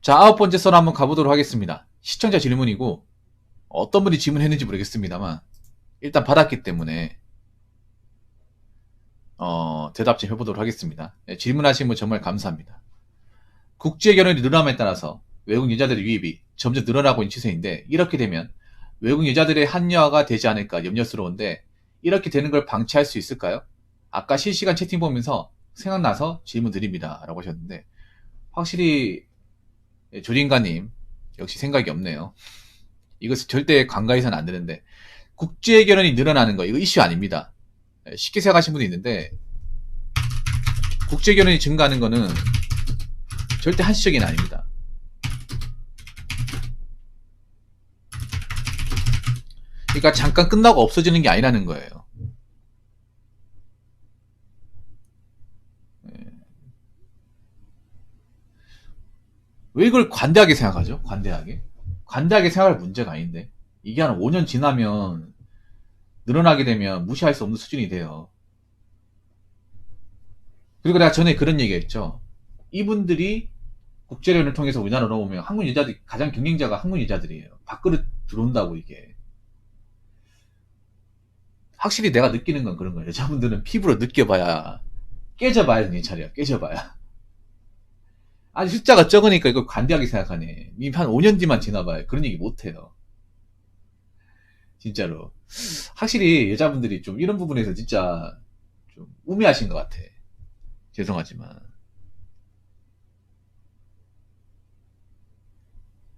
자, 9번째 썰 한번 가보도록 하겠습니다. 시청자 질문이고 어떤 분이 질문했는지 모르겠습니다만 일단 받았기 때문에 대답 좀 해보도록 하겠습니다. 네, 질문하신 분 정말 감사합니다. 국제 결혼이 늘어남에 따라서 외국 여자들의 유입이 점점 늘어나고 있는 추세인데 이렇게 되면 외국 여자들의 합리화가 되지 않을까 염려스러운데 이렇게 되는 걸 방치할 수 있을까요? 아까 실시간 채팅 보면서 생각나서 질문 드립니다. 라고 하셨는데 확실히 조린가님 역시 생각이 없네요. 이것은 절대 간과해서는 안 되는데 국제 결혼이 늘어나는 거 이거 이슈 아닙니다. 쉽게 생각하시는 분이 있는데 국제 결혼이 증가하는 거는 절대 한시적인 아닙니다. 그러니까 잠깐 끝나고 없어지는 게 아니라는 거예요. 왜 이걸 관대하게 생각하죠? 관대하게 생각할 문제가 아닌데 이게 한 5년 지나면 늘어나게 되면 무시할 수 없는 수준이 돼요. 그리고 내가 전에 그런 얘기했죠. 이분들이 국제련을 통해서 우리나라로 오면 한국 여자들 가장 경쟁자가 한국 여자들이에요. 밖으로 들어온다고 이게. 확실히 내가 느끼는 건 그런 거예요. 여자분들은 피부로 느껴봐야 깨져봐야 되는 차례야. 깨져봐야. 아니 숫자가 적으니까 이걸 관대하게 생각하네. 니 한 5년 뒤만 지나봐요. 그런 얘기 못해요. 진짜로. 확실히 여자분들이 좀 이런 부분에서 진짜 좀 우매하신 것 같아. 죄송하지만.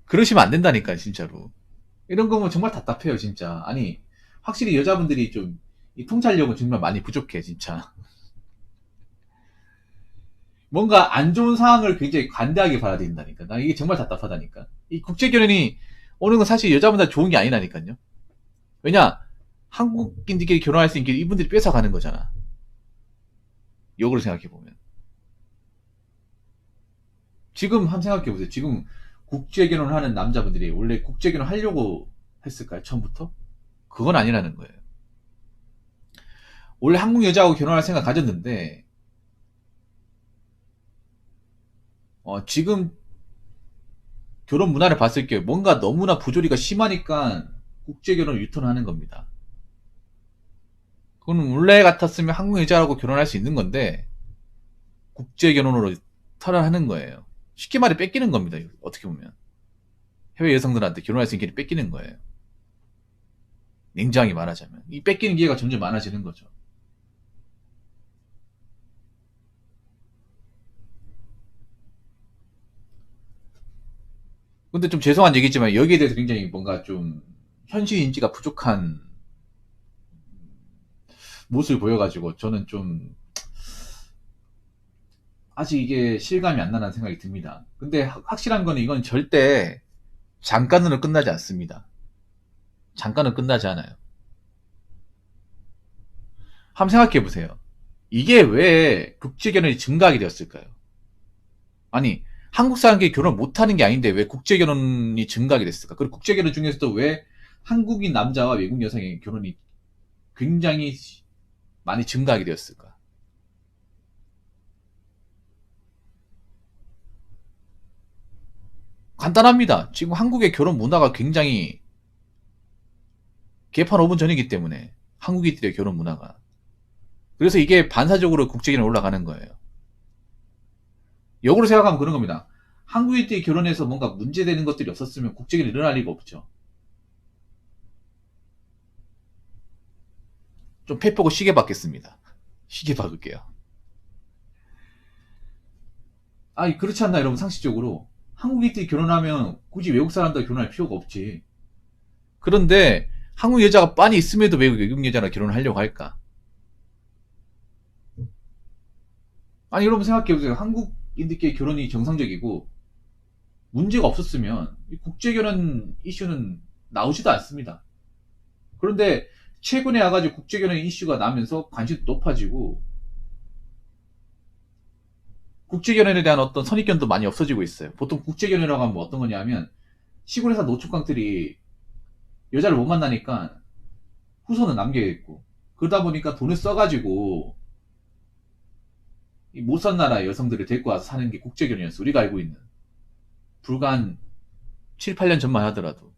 그러시면 안 된다니까요, 진짜로. 이런 거 보면 정말 답답해요, 진짜. 아니, 확실히 여자분들이 좀, 이 통찰력은 정말 많이 부족해, 진짜. 뭔가 안 좋은 상황을 굉장히 관대하게 받아들인다니까. 나 이게 정말 답답하다니까. 이 국제결혼이 오는 건 사실 여자분들 좋은 게 아니라니까요. 왜냐, 한국인들끼리 결혼할 수 있는 길 이분들이 뺏어가는 거잖아. 역으로 생각해보면. 지금 한번 생각해보세요. 지금 국제결혼을 하는 남자분들이 원래 국제결혼 하려고 했을까요? 처음부터? 그건 아니라는 거예요. 원래 한국 여자하고 결혼할 생각 가졌는데, 지금 결혼 문화를 봤을 때 뭔가 너무나 부조리가 심하니까 국제결혼 유턴하는 겁니다. 그건 원래 같았으면 한국 여자하고 결혼할 수 있는 건데, 국제결혼으로 탈환하는 거예요. 쉽게 말해 뺏기는 겁니다. 어떻게 보면. 해외 여성들한테 결혼할 수 있는 길이 뺏기는 거예요. 냉정하게 말하자면. 이 뺏기는 기회가 점점 많아지는 거죠. 근데 좀 죄송한 얘기지만 여기에 대해서 굉장히 뭔가 좀 현실 인지가 부족한 모습을 보여가지고 저는 좀 아직 이게 실감이 안 나는 생각이 듭니다. 근데 확실한 거는 이건 절대 잠깐으로 끝나지 않습니다. 잠깐은 끝나지 않아요. 한번 생각해 보세요. 이게 왜 국제결혼이 증가하게 되었을까요? 아니, 한국 사람끼리 결혼 못하는 게 아닌데 왜 국제결혼이 증가하게 됐을까? 그리고 국제결혼 중에서도 왜 한국인 남자와 외국 여성의 결혼이 굉장히 많이 증가하게 되었을까? 간단합니다. 지금 한국의 결혼 문화가 굉장히 개판 5분 전이기 때문에 한국인들의 결혼 문화가 그래서 이게 반사적으로 국제결혼 올라가는 거예요. 역으로 생각하면 그런 겁니다. 한국인들이 결혼해서 뭔가 문제되는 것들이 없었으면 국제결혼 일어날 리가 없죠. 좀 패보고 시계 받겠습니다. 시계 박을게요. 아니 그렇지 않나 여러분 상식적으로 한국인들이 결혼하면 굳이 외국 사람들 결혼할 필요가 없지. 그런데 한국 여자가 빤히 있음에도 왜 외국 여자랑 결혼을 하려고 할까? 아니 여러분 생각해보세요. 한국인들끼리 결혼이 정상적이고 문제가 없었으면 국제결혼 이슈는 나오지도 않습니다. 그런데 최근에 와가지고 국제결혼 이슈가 나면서 관심도 높아지고 국제결혼에 대한 어떤 선입견도 많이 없어지고 있어요. 보통 국제결혼이라고 하면 뭐 어떤 거냐면 시골에서 노총각들이 여자를 못 만나니까 후손은 남겨있고 그러다 보니까 돈을 써가지고 못 산 나라의 여성들을 데리고 와서 사는 게 국제결혼이었어. 우리가 알고 있는. 불과 한 7, 8년 전만 하더라도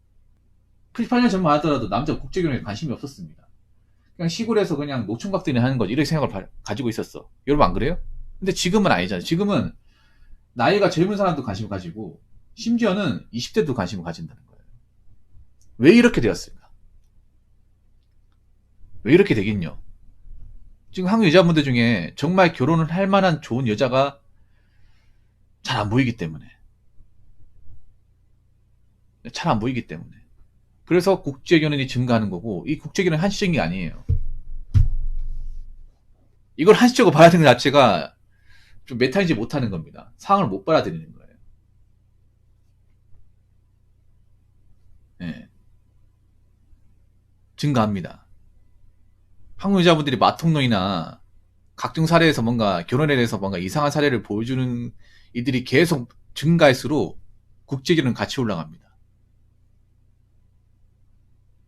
7, 8년 전만 하더라도 남자 국제결혼에 관심이 없었습니다. 그냥 시골에서 그냥 노총각들이 하는 거지 이렇게 생각을 가지고 있었어. 여러분 안 그래요? 근데 지금은 아니잖아요. 지금은 나이가 젊은 사람도 관심을 가지고 심지어는 20대도 관심을 가진다는 거예요. 왜 이렇게 되었을까? 왜 이렇게 되겠냐? 지금 한국 여자분들 중에 정말 결혼을 할 만한 좋은 여자가 잘 안 보이기 때문에. 잘 안 보이기 때문에. 그래서 국제결혼이 증가하는 거고, 이 국제결혼이 한시적인 게 아니에요. 이걸 한시적으로 받아들이는 것 자체가 좀 메타이지 못하는 겁니다. 상황을 못 받아들이는 거예요. 예. 증가합니다. 한국 여자분들이 마통론이나 각종 사례에서 뭔가 결혼에 대해서 뭔가 이상한 사례를 보여주는 이들이 계속 증가할수록 국제결혼은 같이 올라갑니다.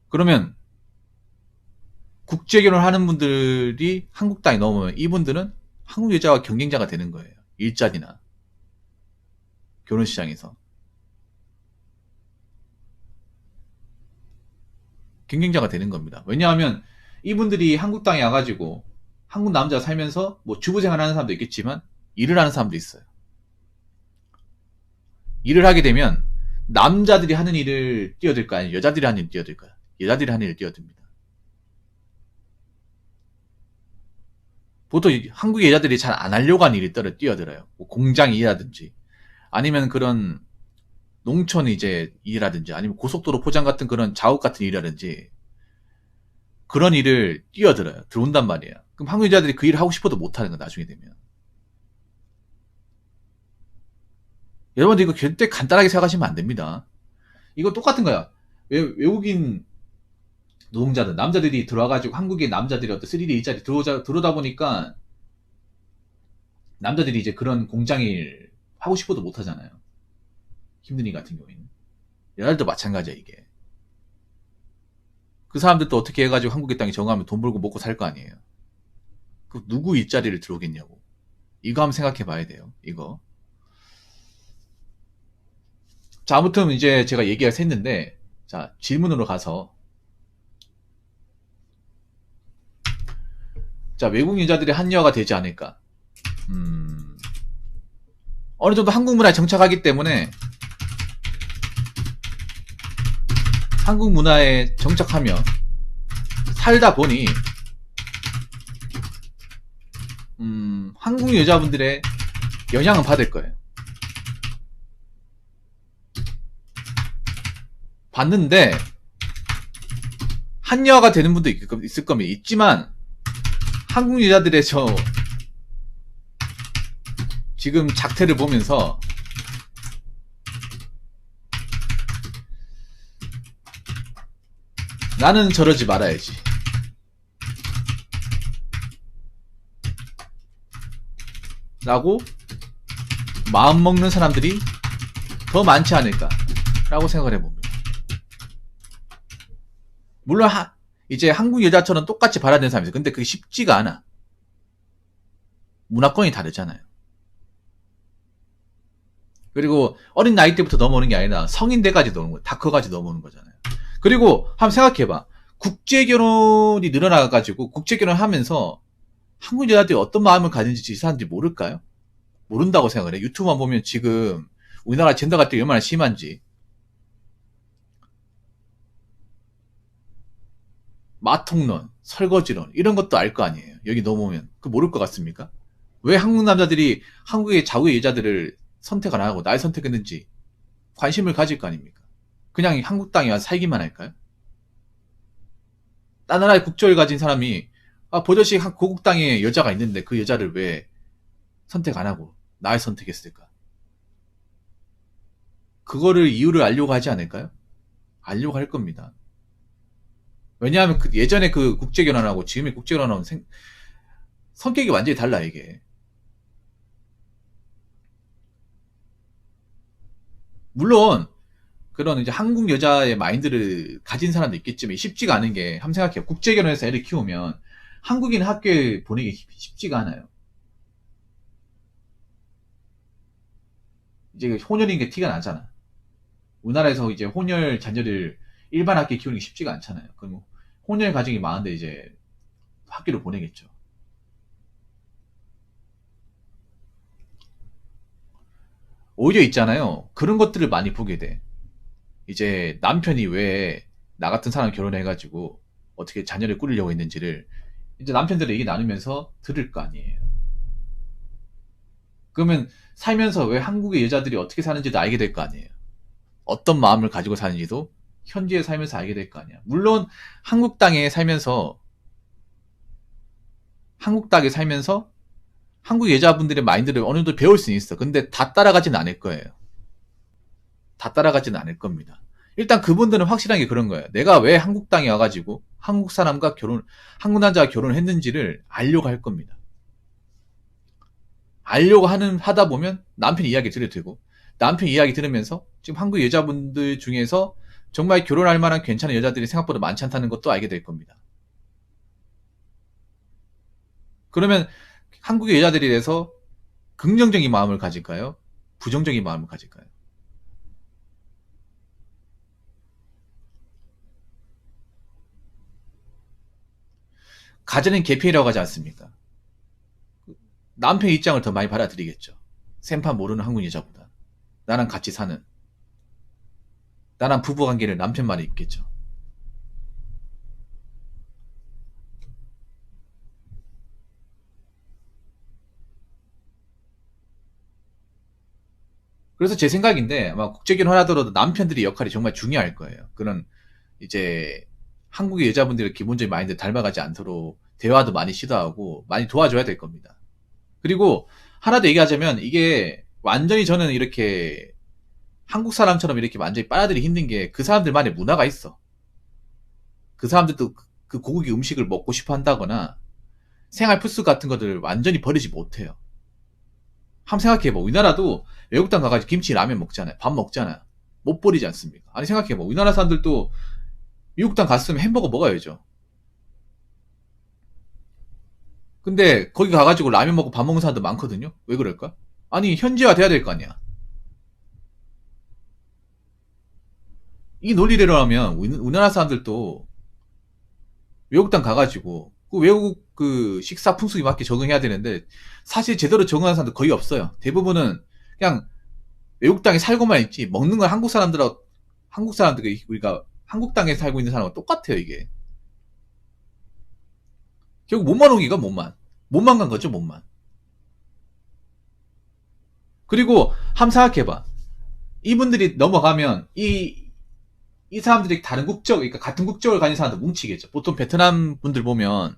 그러면 국제결혼 하는 분들이 한국 땅에 넘으면 이분들은 한국 여자와 경쟁자가 되는 거예요. 일자리나 결혼 시장에서. 경쟁자가 되는 겁니다. 왜냐하면 이분들이 한국 땅에 와가지고 한국 남자가 살면서 뭐 주부생활 하는 사람도 있겠지만 일을 하는 사람도 있어요. 일을 하게 되면 남자들이 하는 일을 뛰어들까 아니면 여자들이 하는 일을 뛰어들까요? 여자들이 하는 일을 뛰어듭니다. 보통 한국 여자들이 잘 안 하려고 하는 일이 뛰어들어요. 뭐 공장 일이라든지 아니면 그런 농촌 이제 일이라든지 아니면 고속도로 포장 같은 그런 작업 같은 일이라든지 그런 일을 뛰어들어요. 들어온단 말이에요. 그럼 한국 여자들이 그 일을 하고 싶어도 못하는 거 나중에 되면. 여러분들 이거 절대 간단하게 생각하시면 안 됩니다. 이거 똑같은 거야. 외국인 노동자들, 남자들이 들어와가지고 한국의 남자들이 어떤 3D 일자리 들어오다 보니까 남자들이 이제 그런 공장 일 하고 싶어도 못하잖아요. 힘든 일 같은 경우에는. 여자들도 마찬가지야 이게. 그 사람들도 어떻게 해가지고 한국의 땅에 정하면 돈 벌고 먹고 살 거 아니에요. 그 누구 일자리를 들어오겠냐고. 이거 한번 생각해 봐야 돼요. 이거. 자, 아무튼 이제 제가 얘기가 샜는데, 자, 질문으로 가서. 자, 외국 여자들이 한여가 되지 않을까. 어느 정도 한국 문화에 정착하기 때문에, 한국 문화에 정착하며, 살다 보니, 한국 여자분들의 영향은 받을 거예요. 봤는데 한여가 되는 분도 있을 겁니다. 있지만 한국 여자들의 지금 작태를 보면서 나는 저러지 말아야지 라고 마음먹는 사람들이 더 많지 않을까 라고 생각을 해봅니다. 물론 이제 한국 여자처럼 똑같이 받아들이는 사람이 있어요. 근데 그게 쉽지가 않아. 문화권이 다르잖아요. 그리고 어린 나이 때부터 넘어오는 게 아니라 성인 때까지 넘어오는 거예요. 다 커가지고 넘어오는 거잖아요. 그리고 한번 생각해봐. 국제결혼이 늘어나가지고 국제결혼을 하면서 한국 여자들이 어떤 마음을 가진지 이 사람들이 모를까요? 모른다고 생각을 해. 유튜브만 보면 지금 우리나라 젠더 갈등이 얼마나 심한지. 마통론, 설거지론 이런 것도 알 거 아니에요. 여기 넘어오면. 그 모를 것 같습니까? 왜 한국 남자들이 한국의 자국의 여자들을 선택 안 하고 날 선택했는지 관심을 가질 거 아닙니까? 그냥 한국 땅에 와서 살기만 할까요? 딴 나라의 국적을 가진 사람이 버젓이 고국 땅에 여자가 있는데 그 여자를 왜 선택 안 하고 날 선택했을까? 그거를 이유를 알려고 하지 않을까요? 알려고 할 겁니다. 왜냐하면 예전에 그 국제결혼하고 지금의 국제결혼하고 성격이 완전히 달라 이게. 물론 그런 이제 한국 여자의 마인드를 가진 사람도 있겠지만 쉽지가 않은 게 한번 생각해요. 국제결혼해서 애를 키우면 한국인 학교에 보내기 쉽지가 않아요. 이제 혼혈인 게 티가 나잖아. 우리나라에서 이제 혼혈 자녀를 일반 학교에 키우는 게 쉽지가 않잖아요. 그럼 혼혈 가정이 많은데 이제 학교를 보내겠죠. 오히려 있잖아요. 그런 것들을 많이 보게 돼. 이제 남편이 왜 나 같은 사람 결혼해가지고 어떻게 자녀를 꾸리려고 했는지를 이제 남편들이 얘기 나누면서 들을 거 아니에요. 그러면 살면서 왜 한국의 여자들이 어떻게 사는지도 알게 될 거 아니에요. 어떤 마음을 가지고 사는지도 현지에 살면서 알게 될 거 아니야. 물론 한국 땅에 살면서 한국 땅에 살면서 한국 여자분들의 마인드를 어느 정도 배울 수는 있어. 근데 다 따라가지는 않을 거예요. 다 따라가지는 않을 겁니다. 일단 그분들은 확실한 게 그런 거예요. 내가 왜 한국 땅에 와가지고 한국 사람과 한국 남자와 결혼을 했는지를 알려고 할 겁니다. 알려고 하다 보면 남편 이야기 들을 테고, 남편 이야기 들으면서 지금 한국 여자분들 중에서 정말 결혼할 만한 괜찮은 여자들이 생각보다 많지 않다는 것도 알게 될 겁니다. 그러면 한국의 여자들에 대해서 긍정적인 마음을 가질까요? 부정적인 마음을 가질까요? 가정은 개편이라고 하지 않습니까? 남편 입장을 더 많이 받아들이겠죠. 생판 모르는 한국 여자보다. 나랑 같이 사는, 나랑 부부관계를 남편만이 있겠죠. 그래서 제 생각인데 아마 국제결혼 하더라도 남편들의 역할이 정말 중요할 거예요. 그런 이제 한국의 여자분들의 기본적인 마인드 닮아가지 않도록 대화도 많이 시도하고 많이 도와줘야 될 겁니다. 그리고 하나 더 얘기하자면 이게 완전히 저는 이렇게 한국 사람처럼 이렇게 완전히 빨아들이기 힘든 게 그 사람들만의 문화가 있어. 그 사람들도 그 고국의 음식을 먹고 싶어 한다거나 생활 풀스 같은 것들을 완전히 버리지 못해요. 한번 생각해봐. 우리나라도 외국 땅 가가지고 김치 라면 먹잖아요. 밥 먹잖아요. 못 버리지 않습니까? 아니 생각해봐. 우리나라 사람들도 미국 땅 갔으면 햄버거 먹어야죠. 근데 거기 가가지고 라면 먹고 밥 먹는 사람들 많거든요. 왜 그럴까? 아니 현지화 돼야 될 거 아니야. 이 논리대로 하면 우리나라 사람들도 외국 땅 가가지고 그 외국 그 식사 풍습에 맞게 적응해야 되는데 사실 제대로 적응하는 사람들 거의 없어요. 대부분은 그냥 외국 땅에 살고만 있지 먹는 건 한국 사람들 우리가 한국 땅에 살고 있는 사람과 똑같아요 이게. 결국 몸만 오기가 몸만 간 거죠 몸만. 그리고 한번 생각해봐. 이분들이 넘어가면 이 사람들이 다른 국적, 그러니까 같은 국적을 가진 사람들 뭉치겠죠. 보통 베트남 분들 보면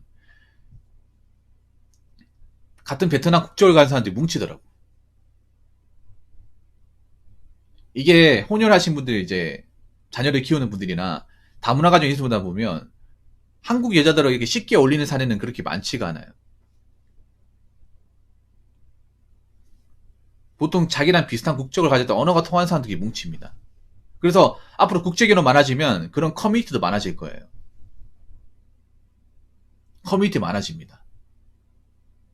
같은 베트남 국적을 가진 사람들이 뭉치더라고. 이게 혼혈하신 분들이 이제 자녀를 키우는 분들이나 다문화 가정에 있는 분들 보면 한국 여자들을 이렇게 쉽게 어울리는 사례는 그렇게 많지가 않아요. 보통 자기랑 비슷한 국적을 가졌다 언어가 통하는 사람들이 뭉칩니다. 그래서 앞으로 국제결혼 많아지면 그런 커뮤니티도 많아질 거예요. 커뮤니티 많아집니다.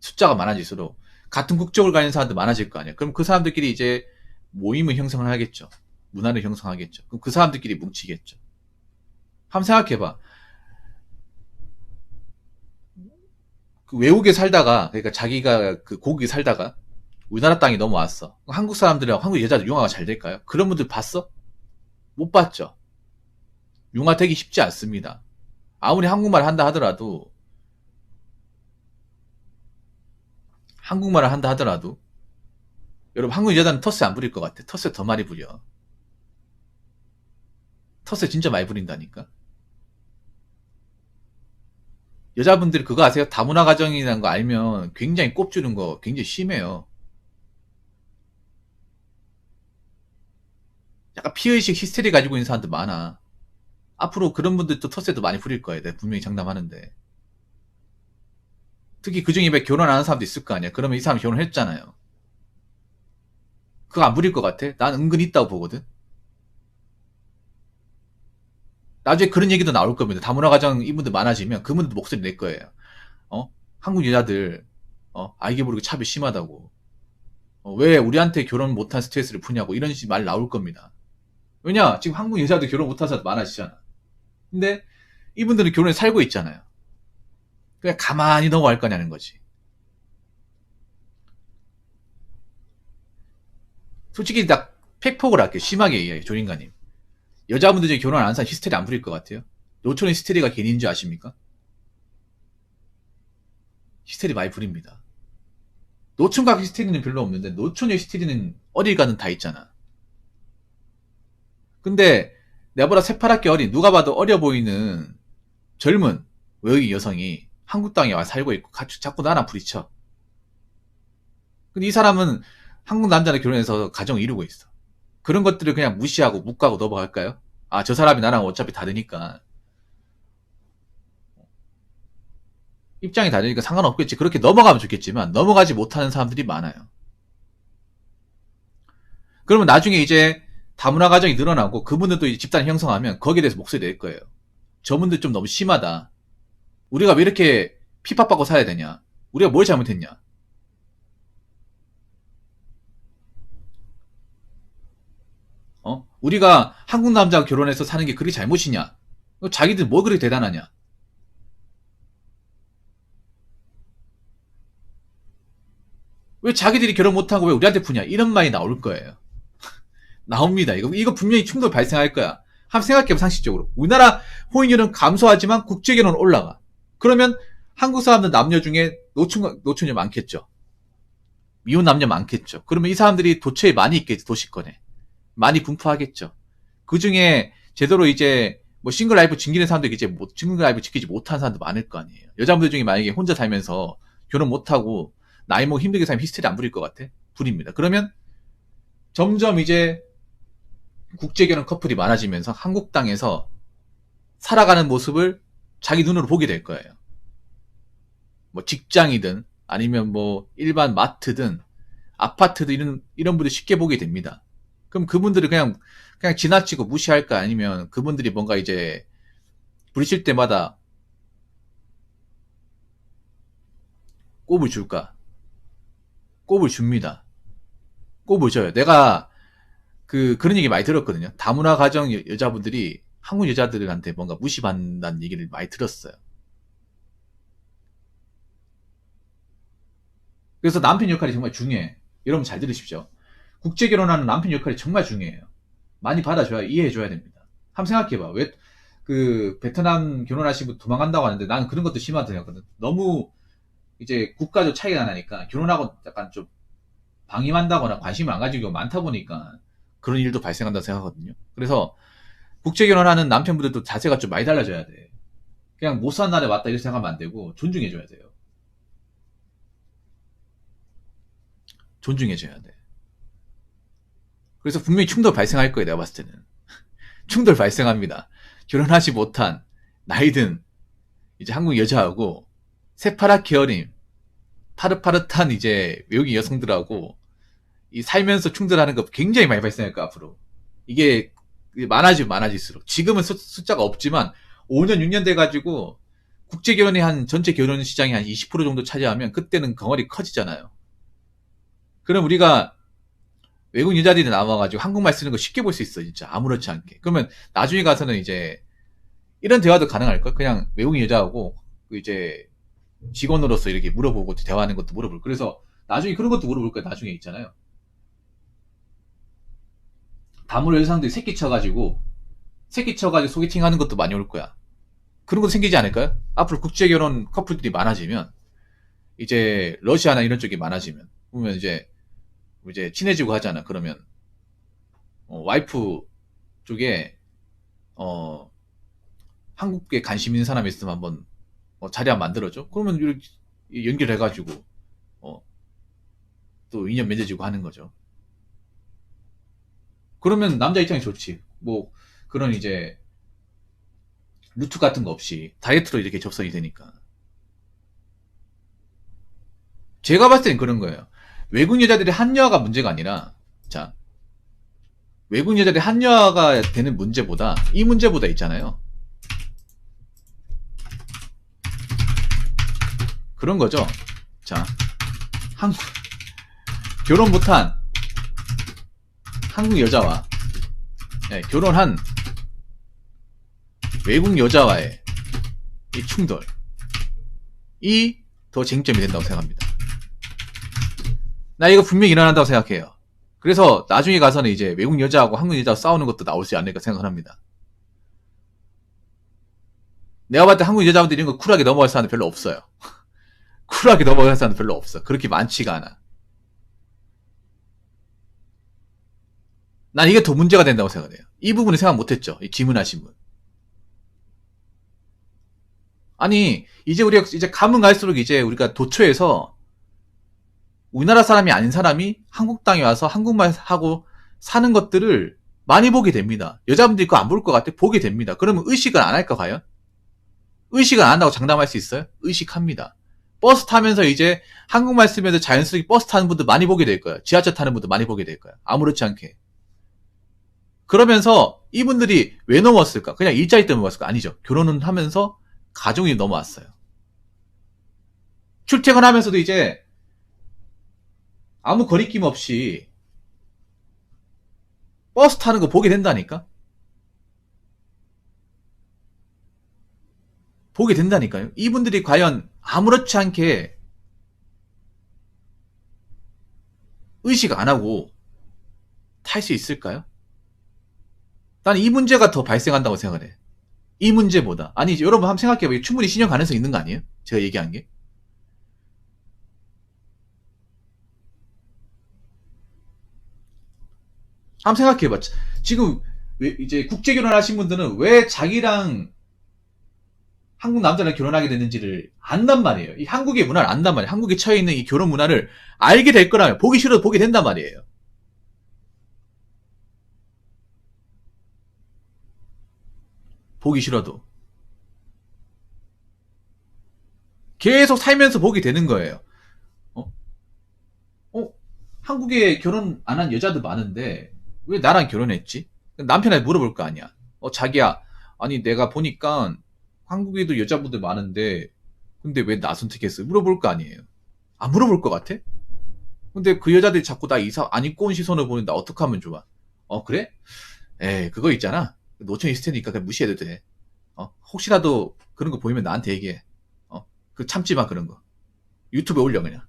숫자가 많아질수록 같은 국적을 가진 사람들 많아질 거 아니에요. 그럼 그 사람들끼리 이제 모임을 형성을 하겠죠. 문화를 형성하겠죠. 그럼 그 사람들끼리 뭉치겠죠. 한번 생각해봐. 그 외국에 살다가, 그러니까 자기가 그 고국에 살다가 우리나라 땅에 넘어왔어. 한국 사람들이랑 한국 여자들 융화가 잘 될까요? 그런 분들 봤어? 못 봤죠. 융화되기 쉽지 않습니다. 아무리 한국말 한다 하더라도 여러분 한국 여자는 텃세 안 부릴 것 같아. 텃세 더 많이 부려. 텃세 진짜 많이 부린다니까. 여자분들 그거 아세요? 다문화 가정이라는 거 알면 굉장히 꼽주는 거 굉장히 심해요. 약간 피의식 히스테리 가지고 있는 사람들 많아. 앞으로 그런 분들도 텃세도 많이 부릴 거예요. 내가 분명히 장담하는데. 특히 그 중에 왜 결혼 안 하는 사람도 있을 거 아니야. 그러면 이 사람 결혼했잖아요. 그거 안 부릴 것 같아? 난 은근 있다고 보거든. 나중에 그런 얘기도 나올 겁니다. 다문화 가정 이분들 많아지면 그분들도 목소리 낼 거예요. 어? 한국 여자들 알게 모르게 차별 심하다고. 왜 우리한테 결혼 못한 스트레스를 푸냐고 이런 식의 말 나올 겁니다. 왜냐? 지금 한국 여자도 결혼 못한 사람 많아지잖아. 근데 이분들은 결혼에 살고 있잖아요. 그냥 가만히 넘어갈 거냐는 거지. 솔직히 딱 팩폭을 할게요. 심하게 얘기해요. 조인가님. 여자분들 중에 결혼 안 한 사람 히스테리 안 부릴 것 같아요? 노촌의 히스테리가 괜히인 줄 아십니까? 히스테리 많이 부립니다. 노촌각 히스테리는 별로 없는데 노촌의 히스테리는 어딜 가든 다 있잖아. 근데 내보다 새파랗게 어린, 누가 봐도 어려 보이는 젊은 외국인 여성이 한국 땅에 와 살고 있고 자꾸 나랑 부딪혀. 근데 이 사람은 한국 남자랑 결혼해서 가정을 이루고 있어. 그런 것들을 그냥 무시하고 묵과고 넘어갈까요? 아, 저 사람이 나랑 어차피 다르니까. 입장이 다르니까 상관없겠지. 그렇게 넘어가면 좋겠지만 넘어가지 못하는 사람들이 많아요. 그러면 나중에 이제 다문화 가정이 늘어나고 그분들도 이제 집단 형성하면 거기에 대해서 목소리 낼 거예요. 저분들 좀 너무 심하다. 우리가 왜 이렇게 핍박받고 살아야 되냐? 우리가 뭘 잘못했냐? 우리가 한국 남자가 결혼해서 사는 게 그리 잘못이냐? 자기들 뭐 그리 대단하냐? 왜 자기들이 결혼 못하고 왜 우리한테 푸냐? 이런 말이 나올 거예요. 나옵니다. 이거 분명히 충돌 발생할 거야. 한번 생각해봐, 상식적으로. 우리나라 혼인율은 감소하지만 국제결혼은 올라가. 그러면 한국 사람들 남녀 중에 노촌이 많겠죠. 미혼 남녀 많겠죠. 그러면 이 사람들이 도처에 많이 있겠지, 도시권에. 많이 분포하겠죠. 그 중에 제대로 이제 뭐 싱글 라이프 즐기는 사람들이 이제 싱글 라이프 지키지 못한 사람도 많을 거 아니에요. 여자분들 중에 만약에 혼자 살면서 결혼 못하고 나이 먹고 힘들게 살면 히스테리 안 부릴 것 같아? 부립니다. 그러면 점점 이제 국제결혼 커플이 많아지면서 한국 땅에서 살아가는 모습을 자기 눈으로 보게 될 거예요. 뭐 직장이든 아니면 뭐 일반 마트든 아파트든 이런 분들 쉽게 보게 됩니다. 그럼 그분들을 그냥 지나치고 무시할까? 아니면 그분들이 뭔가 이제 부딪힐 때마다 꼽을 줄까? 꼽을 줍니다. 꼽을 줘요. 내가 그런 얘기 많이 들었거든요. 다문화 가정 여자분들이 한국 여자들한테 뭔가 무시받는다는 얘기를 많이 들었어요. 그래서 남편 역할이 정말 중요해. 여러분 잘 들으십시오. 국제 결혼하는 남편 역할이 정말 중요해요. 많이 받아줘야, 이해해줘야 됩니다. 한번 생각해봐. 왜 그 베트남 결혼하신 분 도망간다고 하는데 나는 그런 것도 심하다고 생각하거든. 너무 이제 국가적 차이가 나니까 결혼하고 약간 좀 방임한다거나 관심을 안 가지고 많다 보니까 그런 일도 발생한다고 생각하거든요. 그래서 국제 결혼하는 남편분들도 자세가 좀 많이 달라져야 돼. 그냥 못 산 날에 왔다 이렇게 생각하면 안 되고 존중해줘야 돼요. 존중해줘야 돼. 그래서 분명히 충돌 발생할 거예요. 내가 봤을 때는. 충돌 발생합니다. 결혼하지 못한 나이든 이제 한국 여자하고 새파랗게 어린 파릇파릇한 이제 외국인 여성들하고 이 살면서 충돌하는 거 굉장히 많이 발생할 거야 앞으로. 이게 많아지면 많아질수록 지금은 숫자가 없지만 5년 6년 돼가지고 국제결혼이 한 전체 결혼 시장이 한 20% 정도 차지하면 그때는 덩어리 커지잖아요. 그럼 우리가 외국 여자들이 나와가지고 한국말 쓰는 거 쉽게 볼 수 있어 진짜 아무렇지 않게. 그러면 나중에 가서는 이제 이런 대화도 가능할걸? 그냥 외국인 여자하고 이제 직원으로서 이렇게 물어보고 대화하는 것도 물어볼. 그래서 나중에 그런 것도 물어볼 거야. 나중에 있잖아요. 다문화 여성들이 새끼 쳐가지고 소개팅 하는 것도 많이 올 거야. 그런 것도 생기지 않을까요? 앞으로 국제결혼 커플들이 많아지면 이제 러시아나 이런 쪽이 많아지면 보면 이제 친해지고 하잖아. 그러면 와이프 쪽에 한국에 관심 있는 사람이 있으면 한번 자리 한번 만들어줘. 그러면 이렇게 연결해가지고 또 인연 맺어지고 하는 거죠. 그러면 남자 입장이 좋지. 뭐 그런 이제 루트 같은 거 없이 다이어트로 이렇게 접선이 되니까. 제가 봤을 땐 그런 거예요. 외국 여자들이 한여아가 문제가 아니라, 자, 외국 여자들이 한여아가 되는 문제보다 이 문제보다 있잖아요. 그런 거죠. 자, 결혼 못한 한국 여자와 결혼한 외국 여자와의 이 충돌이 더 쟁점이 된다고 생각합니다. 나 이거 분명히 일어난다고 생각해요. 그래서 나중에 가서는 이제 외국 여자하고 한국 여자하고 싸우는 것도 나오지 않을까 생각을 합니다. 내가 봤을 때 한국 여자분들이 이런 거 쿨하게 넘어갈 사람들 별로 없어요. 쿨하게 넘어갈 사람들 별로 없어. 그렇게 많지가 않아. 난 이게 더 문제가 된다고 생각해요. 이 부분을 생각 못했죠. 이 질문하신 분. 아니, 이제 우리가 이제 가면 갈수록 이제 우리가 도처에서 우리나라 사람이 아닌 사람이 한국 땅에 와서 한국말 하고 사는 것들을 많이 보게 됩니다. 여자분들이 그거 안 볼 것 같아? 보게 됩니다. 그러면 의식을 안 할까, 과연? 의식을 안 한다고 장담할 수 있어요? 의식합니다. 버스 타면서 이제 한국말 쓰면서 자연스럽게 버스 타는 분들 많이 보게 될 거예요. 지하철 타는 분들 많이 보게 될 거예요. 아무렇지 않게. 그러면서 이분들이 왜 넘어왔을까? 그냥 일자리 때문에 넘어왔을까? 아니죠. 결혼은 하면서 가정이 넘어왔어요. 출퇴근하면서도 이제 아무 거리낌 없이 버스 타는 거 보게 된다니까? 보게 된다니까요. 이분들이 과연 아무렇지 않게 의식 안 하고 탈 수 있을까요? 난 이 문제가 더 발생한다고 생각을 해. 이 문제보다. 아니, 여러분 한번 생각해봐요. 충분히 신형 가능성 있는 거 아니에요? 제가 얘기한 게. 한번 생각해봐. 지금 이제 국제 결혼하신 분들은 왜 자기랑 한국 남자랑 결혼하게 됐는지를 안단 말이에요. 이 한국의 문화를 안단 말이에요. 한국에 처해 있는 이 결혼 문화를 알게 될 거라면 보기 싫어도 보게 된단 말이에요. 보기 싫어도. 계속 살면서 보게 되는 거예요. 어? 한국에 결혼 안 한 여자도 많은데 왜 나랑 결혼했지? 남편한테 물어볼 거 아니야. 자기야, 아니 내가 보니까 한국에도 여자분들 많은데 근데 왜 나 선택했어? 물어볼 거 아니에요. 안 물어볼 것 같아? 근데 그 여자들이 자꾸 나 안 입고 온 시선을 보는데 어떻게 하면 좋아? 그래? 에이, 그거 있잖아. 노천 있을 테니까 그냥 무시해도 돼. 혹시라도 그런 거 보이면 나한테 얘기해. 그 참지 마, 그런 거. 유튜브에 올려, 그냥.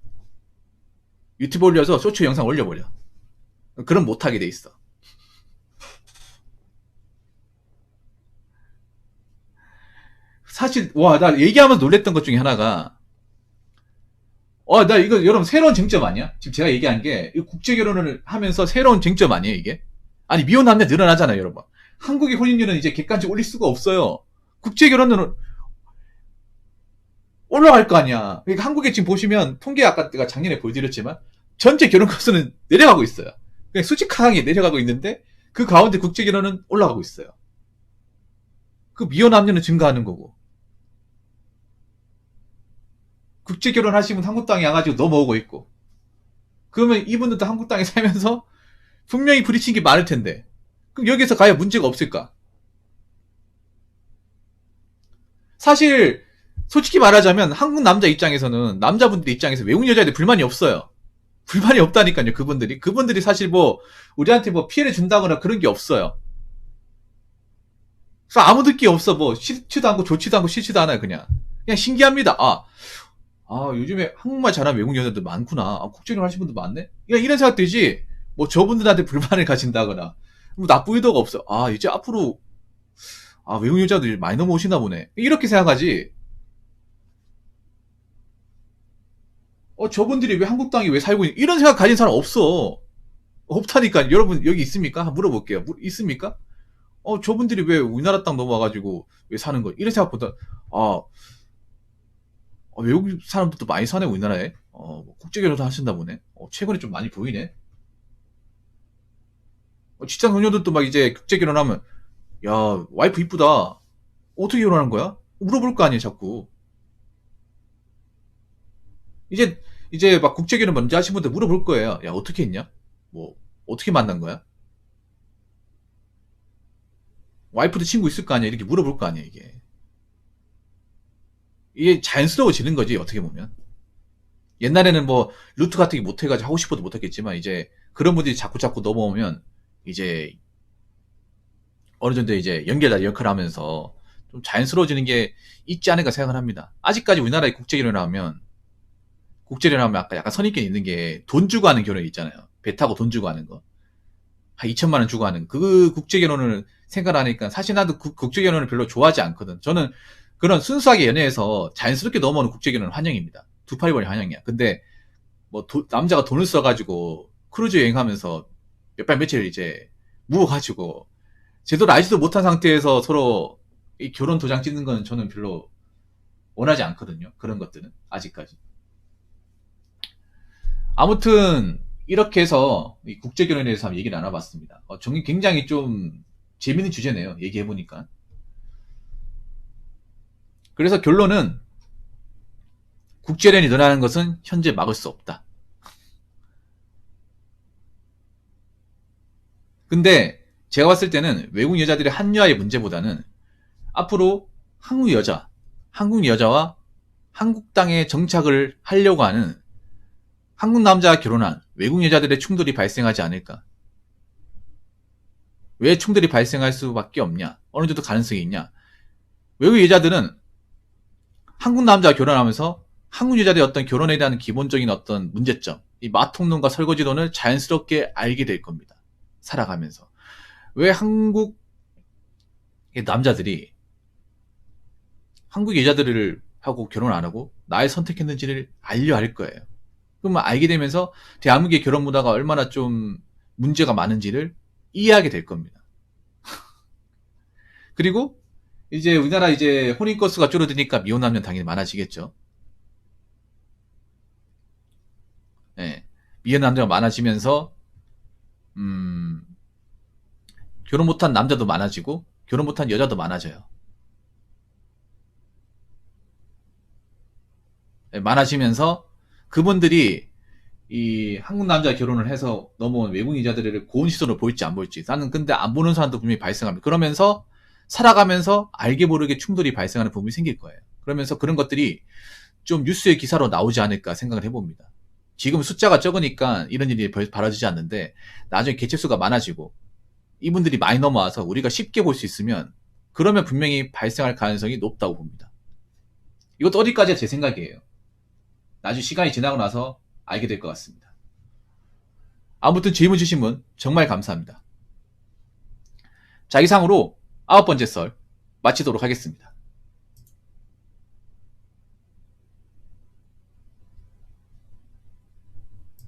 유튜브 올려서 쇼츠 영상 올려버려. 그럼 못하게 돼 있어. 사실, 와, 나 얘기하면서 놀랬던 것 중에 하나가, 나 이거 여러분 새로운 쟁점 아니야? 지금 제가 얘기한 게, 국제 결혼을 하면서 새로운 쟁점 아니에요, 이게? 아니, 미혼 남녀 늘어나잖아요, 여러분. 한국의 혼인율은 이제 객관적으로 올릴 수가 없어요. 국제 결혼은 올라갈 거 아니야. 그러니까 한국에 지금 보시면 통계 아까 제가 작년에 보여드렸지만 전체 결혼 건수는 내려가고 있어요. 그냥 수직하게 내려가고 있는데 그 가운데 국제 결혼은 올라가고 있어요. 그 미혼 남녀는 증가하는 거고. 국제 결혼 하시면 한국 땅에 와가지고 넘어오고 있고. 그러면 이분들도 한국 땅에 살면서 분명히 부딪힌 게 많을 텐데. 그럼 여기서 과연 문제가 없을까? 사실 솔직히 말하자면 한국 남자 입장에서는 남자분들 입장에서 외국 여자애들 불만이 없어요. 불만이 없다니까요. 그분들이 사실 뭐 우리한테 뭐 피해를 준다거나 그런 게 없어요. 그래서 아무 느낌 없어. 뭐 싫지도 않고 좋지도 않고 싫지도 않아요. 그냥 신기합니다. 요즘에 한국말 잘하는 외국 여자들 많구나. 국제결혼 하시는 분들 많네. 그냥 이런 생각 들지. 뭐 저분들한테 불만을 가진다거나 뭐 나쁜 의도가 없어. 이제 앞으로 외국 여자들이 많이 넘어오시나 보네. 이렇게 생각하지. 저분들이 왜 한국 땅에 왜 살고 있는, 이런 생각 가진 사람 없어. 없다니까. 여러분, 여기 있습니까? 한번 물어볼게요. 있습니까? 저분들이 왜 우리나라 땅 넘어와가지고 왜 사는 거? 이런 생각보다, 외국 사람들도 많이 사네, 우리나라에. 국제결혼도 하신다 보네. 최근에 좀 많이 보이네. 직장 동료들도 막 이제 국제결혼하면, 야, 와이프 이쁘다. 어떻게 결혼한 거야? 물어볼 거 아니에요, 자꾸. 이제 막 국제결혼 먼저 하신 분들 물어볼 거예요. 야, 어떻게 했냐? 뭐, 어떻게 만난 거야? 와이프도 친구 있을 거 아니야? 이렇게 물어볼 거 아니야, 이게. 이게 자연스러워지는 거지, 어떻게 보면. 옛날에는 뭐 루트 같은 게 못해가지고 하고 싶어도 못했겠지만 이제 그런 분들이 자꾸 넘어오면 이제 어느 정도 이제 연결다 역할을 하면서 좀 자연스러워지는 게 있지 않을까 생각을 합니다. 아직까지 우리나라의 국제결혼하면 아까 약간 선입견 있는 게 돈 주고 하는 결혼 있잖아요. 배 타고 돈 주고 하는 거. 한 2천만 원 주고 하는 그 국제결혼을 생각하니까 사실 나도 국제결혼을 별로 좋아하지 않거든. 저는 그런 순수하게 연애해서 자연스럽게 넘어오는 국제결혼은 환영입니다. 두 팔 벌이 환영이야. 근데 뭐 남자가 돈을 써가지고 크루즈 여행하면서 몇 달 며칠 이제 묵어가지고 제대로 알지도 못한 상태에서 서로 이 결혼 도장 찍는 건 저는 별로 원하지 않거든요. 그런 것들은 아직까지. 아무튼 이렇게 해서 이 국제결혼에 대해서 한번 얘기를 나눠봤습니다. 굉장히 좀 재밌는 주제네요. 얘기해보니까. 그래서 결론은 국제연이 늘어나는 것은 현재 막을 수 없다. 근데 제가 봤을 때는 외국 여자들의 합리화의 문제보다는 앞으로 한국 여자와 한국 땅에 정착을 하려고 하는 한국 남자와 결혼한 외국 여자들의 충돌이 발생하지 않을까. 왜 충돌이 발생할 수밖에 없냐? 어느 정도 가능성이 있냐? 외국 여자들은 한국 남자와 결혼하면서 한국 여자들의 어떤 결혼에 대한 기본적인 어떤 문제점, 이 마통론과 설거지론을 자연스럽게 알게 될 겁니다. 살아가면서. 왜 한국 남자들이 한국 여자들을 하고 결혼 안 하고 나를 선택했는지를 알려 할 거예요. 그러면 알게 되면서 대한민국의 결혼 문화가 얼마나 좀 문제가 많은지를 이해하게 될 겁니다. 그리고 이제 우리나라 이제 혼인 건수가 줄어드니까 미혼 남녀 당연히 많아지겠죠. 예. 미혼 남녀가 많아지면서 결혼 못한 남자도 많아지고 결혼 못한 여자도 많아져요. 예, 많아지면서 그분들이 이 한국 남자 결혼을 해서 넘어온 외국 여자들을 고운 시선으로 볼지 안 볼지 나는 근데 안 보는 사람도 분명히 발생합니다. 그러면서 살아가면서 알게 모르게 충돌이 발생하는 부분이 생길 거예요. 그러면서 그런 것들이 좀 뉴스의 기사로 나오지 않을까 생각을 해봅니다. 지금 숫자가 적으니까 이런 일이 벌어지지 않는데 나중에 개체수가 많아지고 이분들이 많이 넘어와서 우리가 쉽게 볼 수 있으면 그러면 분명히 발생할 가능성이 높다고 봅니다. 이것도 어디까지가 제 생각이에요. 나중에 시간이 지나고 나서 알게 될 것 같습니다. 아무튼 질문 주신 분 정말 감사합니다. 자, 이상으로 9번째 썰 마치도록 하겠습니다.